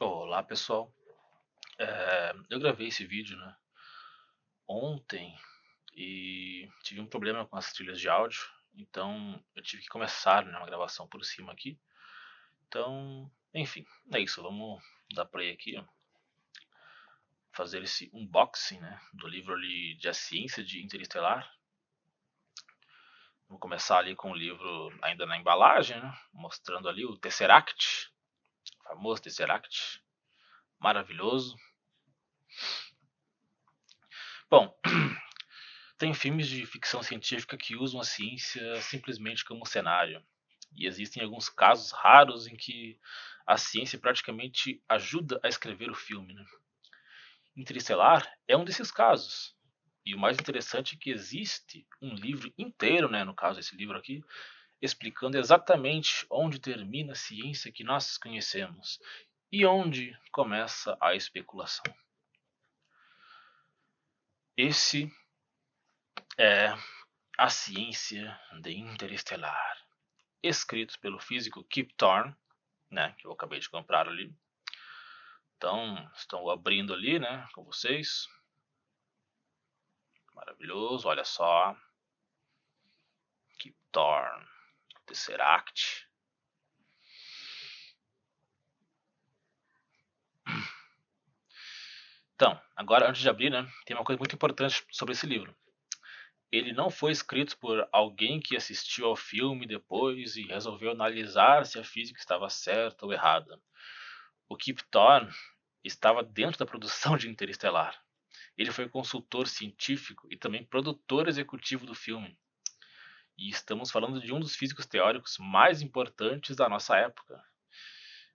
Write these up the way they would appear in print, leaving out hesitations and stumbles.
Olá pessoal, eu gravei esse vídeo, né, ontem e tive um problema com as trilhas de áudio, então eu tive que começar, né, uma gravação por cima aqui. Então, enfim, é isso, vamos dar play aqui, ó, fazer esse unboxing, né, do livro ali de A Ciência de Interestelar. Vou começar ali com o livro ainda na embalagem, né, mostrando ali o Tesseract, o famoso Tesseract, maravilhoso. Bom, tem filmes de ficção científica que usam a ciência simplesmente como cenário. E existem alguns casos raros em que a ciência praticamente ajuda a escrever o filme, né? Interestelar é um desses casos. E o mais interessante é que existe um livro inteiro, né, no caso esse livro aqui, explicando exatamente onde termina a ciência que nós conhecemos e onde começa a especulação. Esse é A Ciência de Interestelar, escrito pelo físico Kip Thorne, né, que eu acabei de comprar ali. Então, estou abrindo ali, né, com vocês. Maravilhoso, olha só. Kip Thorne, Tesseract. Então, agora antes de abrir, né, tem uma coisa muito importante sobre esse livro. Ele não foi escrito por alguém que assistiu ao filme depois e resolveu analisar se a física estava certa ou errada. O Kip Thorne estava dentro da produção de Interestelar. Ele foi consultor científico e também produtor executivo do filme. E estamos falando de um dos físicos teóricos mais importantes da nossa época.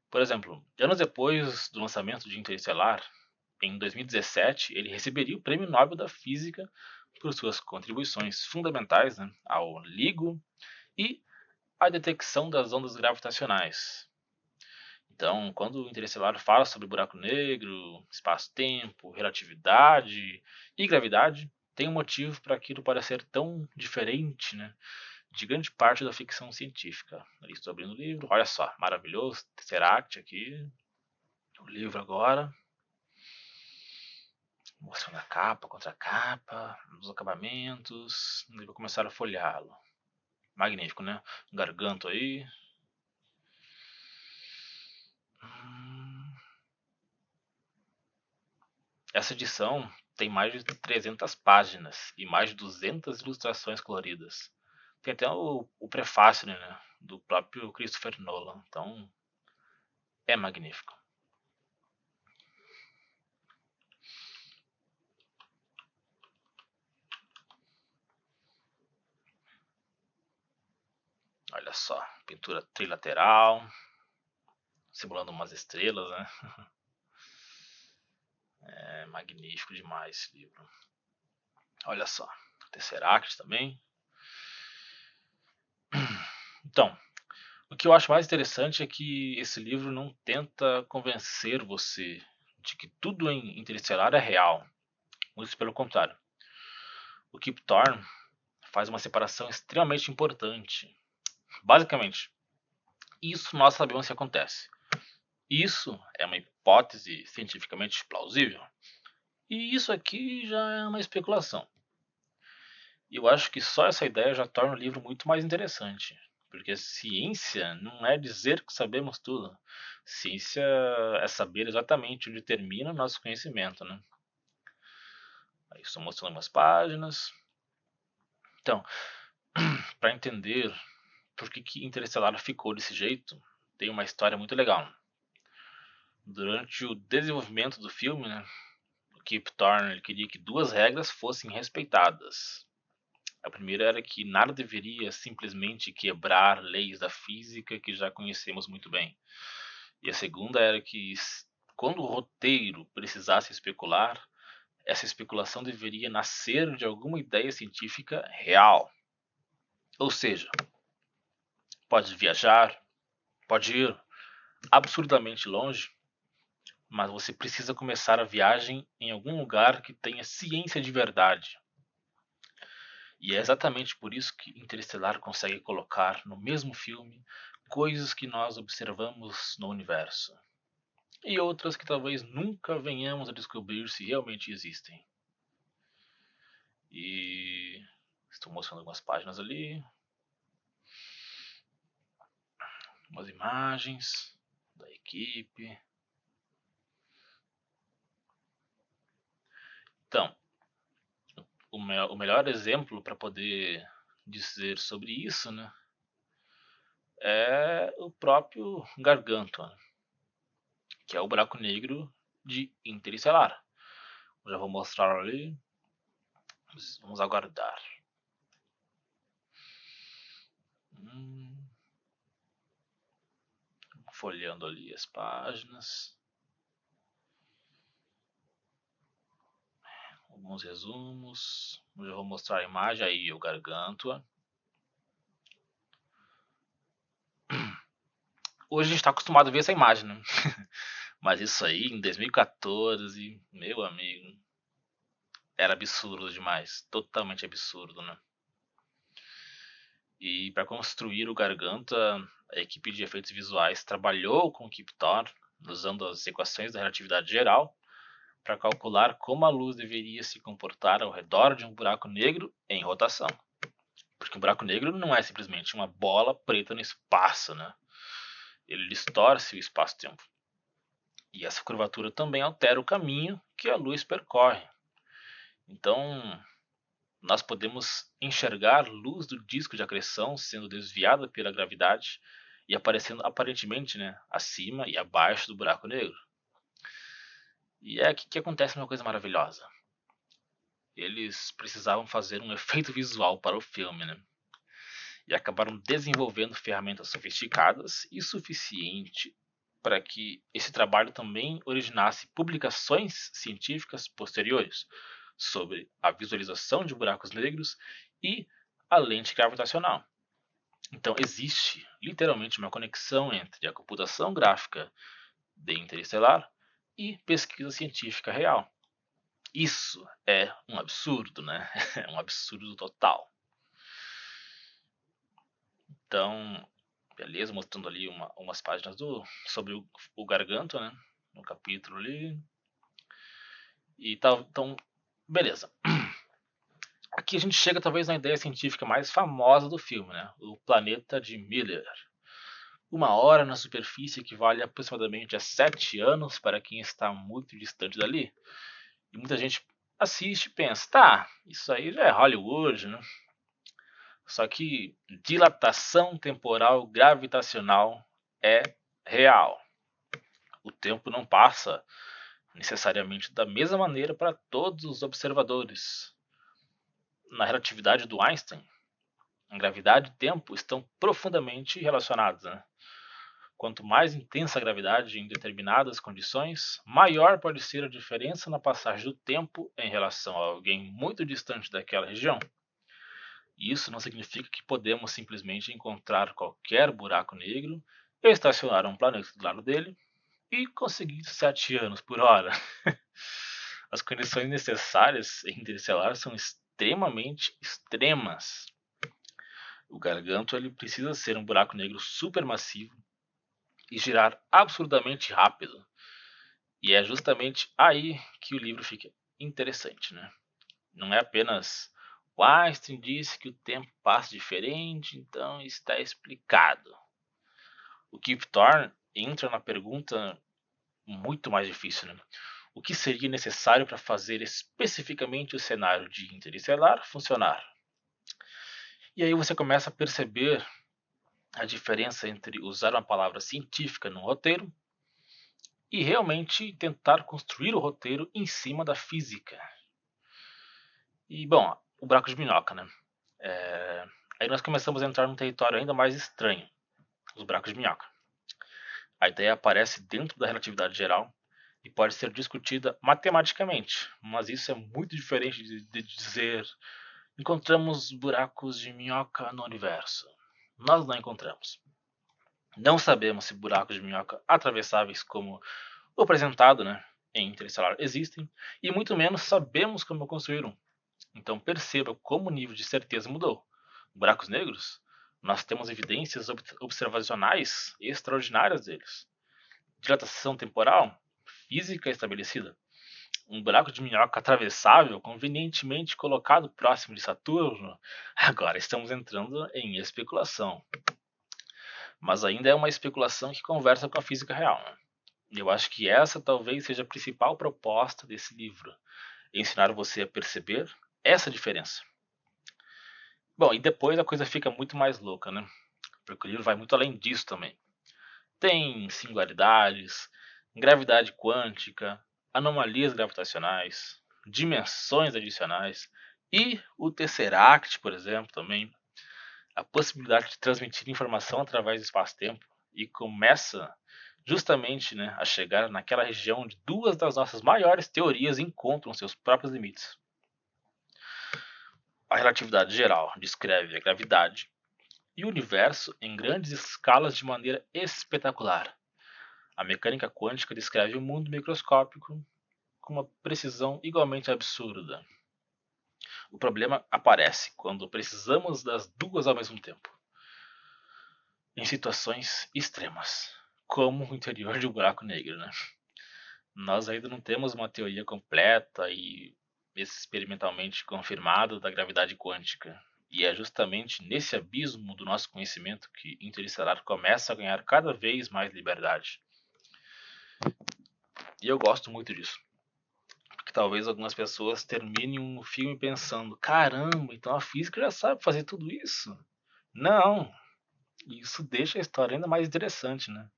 Por exemplo, anos depois do lançamento de Interestelar, em 2017, ele receberia o Prêmio Nobel da Física por suas contribuições fundamentais, né, ao LIGO e à detecção das ondas gravitacionais. Então, quando o Interestelar fala sobre buraco negro, espaço-tempo, relatividade e gravidade, tem um motivo para aquilo parecer tão diferente, né, de grande parte da ficção científica. Ali estou abrindo o livro, olha só, maravilhoso, Tesseract aqui, o livro agora, mostrando a capa, contra a capa, os acabamentos, e vou começar a folheá-lo. Magnífico, né? Um garganto aí. Essa edição tem mais de 300 páginas e mais de 200 ilustrações coloridas. Tem até o prefácio, né, do próprio Christopher Nolan. Então, é magnífico. Olha só, pintura trilateral, simulando umas estrelas, né? É magnífico demais esse livro. Olha só, Tesseract também. Então, o que eu acho mais interessante é que esse livro não tenta convencer você de que tudo em Interestelar é real. Muito pelo contrário. O Kip Thorne faz uma separação extremamente importante. Basicamente, isso nós sabemos que acontece. Isso é uma hipótese cientificamente plausível. E isso aqui já é uma especulação. E eu acho que só essa ideia já torna o livro muito mais interessante. Porque ciência não é dizer que sabemos tudo. Ciência é saber exatamente onde termina o nosso conhecimento, né? Aí estou mostrando umas páginas. Então, para entender por que Interestelar ficou desse jeito, tem uma história muito legal. Durante o desenvolvimento do filme, né, o Kip Thorne ele queria que duas regras fossem respeitadas. A primeira era que nada deveria simplesmente quebrar leis da física que já conhecemos muito bem. E a segunda era que, quando o roteiro precisasse especular, essa especulação deveria nascer de alguma ideia científica real. Ou seja, pode viajar, pode ir absurdamente longe, mas você precisa começar a viagem em algum lugar que tenha ciência de verdade. E é exatamente por isso que Interestelar consegue colocar no mesmo filme coisas que nós observamos no universo. e outras que talvez nunca venhamos a descobrir se realmente existem. E estou mostrando algumas páginas ali, umas imagens da equipe. Então, o melhor exemplo para poder dizer sobre isso, né, é o próprio Gargantua, que é o buraco negro de Interestelar. Já vou mostrar ali. Vamos aguardar. Folheando ali as páginas. Alguns resumos. Já vou mostrar a imagem aí, o Gargantua. Hoje a gente está acostumado a ver essa imagem, né? Mas isso aí, em 2014, meu amigo, era absurdo demais. Totalmente absurdo, né? E para construir o Gargantua, a equipe de efeitos visuais trabalhou com o Kip Thorne, usando as equações da relatividade geral, para calcular como a luz deveria se comportar ao redor de um buraco negro em rotação. Porque um buraco negro não é simplesmente uma bola preta no espaço, né? Ele distorce o espaço-tempo. E essa curvatura também altera o caminho que a luz percorre. Então, nós podemos enxergar luz do disco de acreção sendo desviada pela gravidade e aparecendo aparentemente, né, acima e abaixo do buraco negro. E é aqui que acontece uma coisa maravilhosa. Eles precisavam fazer um efeito visual para o filme, né? E acabaram desenvolvendo ferramentas sofisticadas e suficiente para que esse trabalho também originasse publicações científicas posteriores sobre a visualização de buracos negros e a lente gravitacional. Então existe literalmente uma conexão entre a computação gráfica de Interestelar e pesquisa científica real. Isso é um absurdo, né? É um absurdo total. Então, beleza, mostrando ali umas páginas sobre o Gargantua, né? No capítulo ali. E tal, então, beleza. Aqui a gente chega talvez na ideia científica mais famosa do filme, né? O planeta de Miller. 1 hora na superfície equivale aproximadamente a 7 anos para quem está muito distante dali. E muita gente assiste e pensa, tá, isso aí já é Hollywood, né? Só que dilatação temporal gravitacional é real. O tempo não passa necessariamente da mesma maneira para todos os observadores. Na relatividade do Einstein, a gravidade e tempo estão profundamente relacionados, né? Quanto mais intensa a gravidade em determinadas condições, maior pode ser a diferença na passagem do tempo em relação a alguém muito distante daquela região. E isso não significa que podemos simplesmente encontrar qualquer buraco negro, estacionar um planeta do lado dele e conseguir 7 anos por hora. As condições necessárias em Interestelar são extremamente extremas. O Gargantua ele precisa ser um buraco negro supermassivo e girar absurdamente rápido. E é justamente aí que o livro fica interessante, né? Não é apenas o Einstein disse que o tempo passa diferente, então está explicado. O Kip Thorne entra na pergunta muito mais difícil, né? O que seria necessário para fazer especificamente o cenário de Interestelar funcionar? E aí você começa a perceber a diferença entre usar uma palavra científica num roteiro e realmente tentar construir o roteiro em cima da física. E, bom, o buraco de minhoca, né? Aí nós começamos a entrar num território ainda mais estranho, os buracos de minhoca. A ideia aparece dentro da relatividade geral e pode ser discutida matematicamente, mas isso é muito diferente de dizer encontramos buracos de minhoca no universo. Nós não encontramos. Não sabemos se buracos de minhoca atravessáveis como o apresentado, né, em Interestelar existem, e muito menos sabemos como construir um. Então perceba como o nível de certeza mudou. Buracos negros? Nós temos evidências observacionais extraordinárias deles. Dilatação temporal? Física estabelecida. Um buraco de minhoca atravessável, convenientemente colocado próximo de Saturno? Agora estamos entrando em especulação. Mas ainda é uma especulação que conversa com a física real. E eu acho que essa talvez seja a principal proposta desse livro. Ensinar você a perceber essa diferença. Bom, e depois a coisa fica muito mais louca, né? Porque o livro vai muito além disso também. Tem singularidades, gravidade quântica, anomalias gravitacionais, dimensões adicionais e o Tesseract, por exemplo, também. A possibilidade de transmitir informação através do espaço-tempo e começa justamente, né, a chegar naquela região onde duas das nossas maiores teorias encontram seus próprios limites. A relatividade geral descreve a gravidade e o universo em grandes escalas de maneira espetacular. A mecânica quântica descreve o mundo microscópico com uma precisão igualmente absurda. O problema aparece quando precisamos das duas ao mesmo tempo, em situações extremas, como o interior de um buraco negro, né? Nós ainda não temos uma teoria completa e experimentalmente confirmada da gravidade quântica. E é justamente nesse abismo do nosso conhecimento que Interestelar começa a ganhar cada vez mais liberdade. E eu gosto muito disso. Porque talvez algumas pessoas terminem um filme pensando: caramba, então a física já sabe fazer tudo isso? Não! Isso deixa a história ainda mais interessante, né?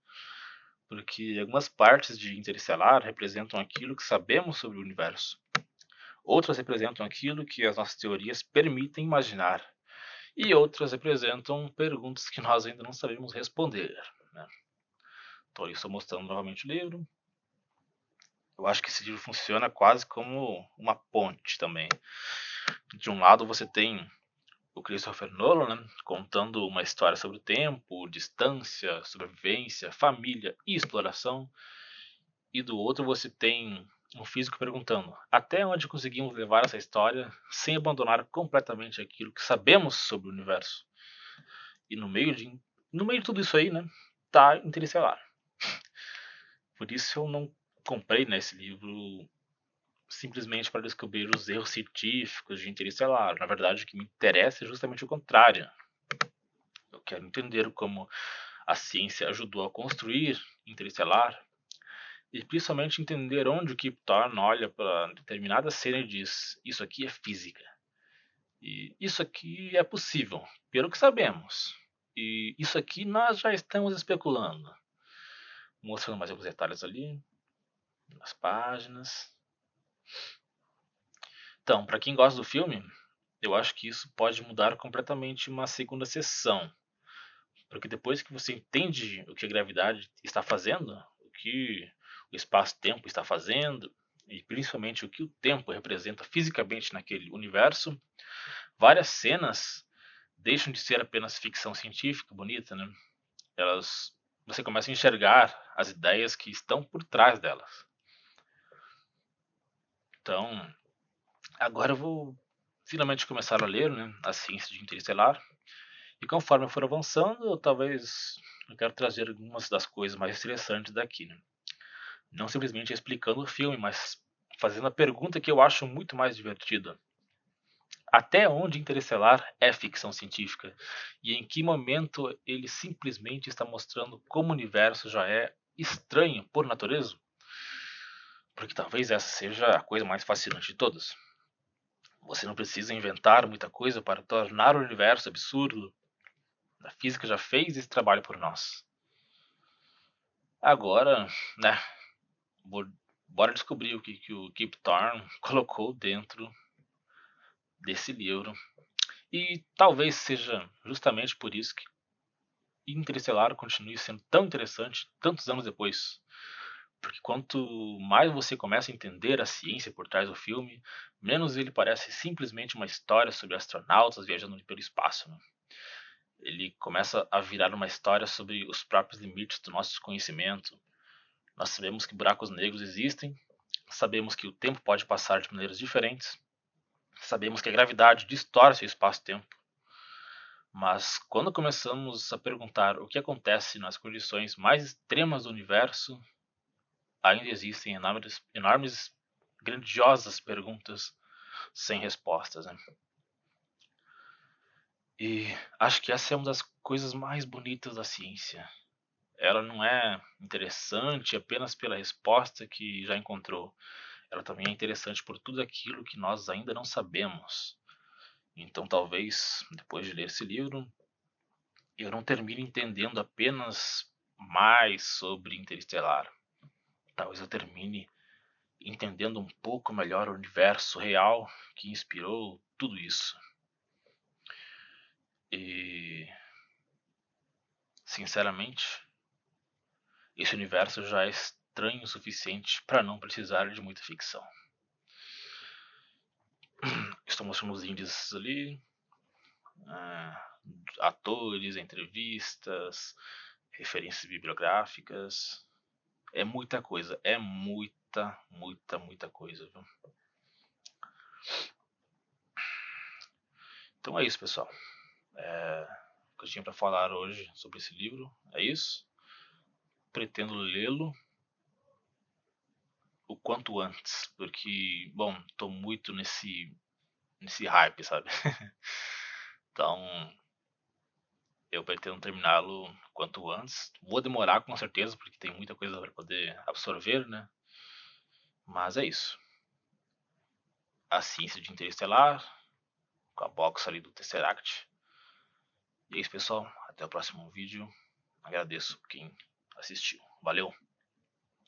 Porque algumas partes de Interestelar representam aquilo que sabemos sobre o universo. Outras representam aquilo que as nossas teorias permitem imaginar. E outras representam perguntas que nós ainda não sabemos responder, né? Então, eu estou mostrando novamente o livro. Eu acho que esse livro funciona quase como uma ponte também. De um lado você tem o Christopher Nolan, né, contando uma história sobre o tempo, distância, sobrevivência, família e exploração. E do outro você tem um físico perguntando até onde conseguimos levar essa história sem abandonar completamente aquilo que sabemos sobre o universo. E no meio de tudo isso aí, né, tá Interestelar. Por isso eu não comprei nesse livro simplesmente para descobrir os erros científicos de Interestelar. Na verdade, o que me interessa é justamente o contrário. Eu quero entender como a ciência ajudou a construir Interestelar e principalmente entender onde o Kip Thorne olha para determinada cena e diz: isso aqui é física. E isso aqui é possível, pelo que sabemos. E isso aqui nós já estamos especulando. Mostrando mais alguns detalhes ali, nas páginas. Então, para quem gosta do filme, eu acho que isso pode mudar completamente uma segunda sessão. Porque depois que você entende o que a gravidade está fazendo, o que o espaço-tempo está fazendo, e principalmente o que o tempo representa fisicamente naquele universo, várias cenas deixam de ser apenas ficção científica bonita, né? Elas, você começa a enxergar as ideias que estão por trás delas. Então, agora eu vou finalmente começar a ler, né, a ciência de Interestelar. E conforme eu for avançando, eu quero trazer algumas das coisas mais interessantes daqui, né? Não simplesmente explicando o filme, mas fazendo a pergunta que eu acho muito mais divertida. Até onde Interestelar é ficção científica? E em que momento ele simplesmente está mostrando como o universo já é estranho por natureza? Porque talvez essa seja a coisa mais fascinante de todas. Você não precisa inventar muita coisa para tornar o universo absurdo. A física já fez esse trabalho por nós. Agora, né, bora descobrir o que o Kip Thorne colocou dentro desse livro. E talvez seja justamente por isso que Interestelar continue sendo tão interessante tantos anos depois. Porque quanto mais você começa a entender a ciência por trás do filme, menos ele parece simplesmente uma história sobre astronautas viajando pelo espaço, né? Ele começa a virar uma história sobre os próprios limites do nosso conhecimento. Nós sabemos que buracos negros existem, sabemos que o tempo pode passar de maneiras diferentes, sabemos que a gravidade distorce o espaço-tempo, Mas quando começamos a perguntar o que acontece nas condições mais extremas do universo, ainda existem enormes, grandiosas perguntas sem respostas, né? E acho que essa é uma das coisas mais bonitas da ciência. Ela não é interessante apenas pela resposta que já encontrou. Ela também é interessante por tudo aquilo que nós ainda não sabemos. Então, talvez, depois de ler esse livro, eu não termine entendendo apenas mais sobre Interestelar. Talvez eu termine entendendo um pouco melhor o universo real que inspirou tudo isso. E, sinceramente, esse universo já é estranho o suficiente para não precisar de muita ficção. Estou mostrando os índices ali, atores, entrevistas, referências bibliográficas. É muita coisa, é muita coisa, viu? Então é isso, pessoal. O que eu tinha para falar hoje sobre esse livro é isso. Pretendo lê-lo o quanto antes, porque, bom, tô muito nesse hype, sabe? Então, eu pretendo terminá-lo quanto antes. Vou demorar com certeza, porque tem muita coisa para poder absorver, né? Mas é isso. A ciência de Interestelar, com a box ali do Tesseract. E é isso, pessoal. Até o próximo vídeo. Agradeço quem assistiu. Valeu!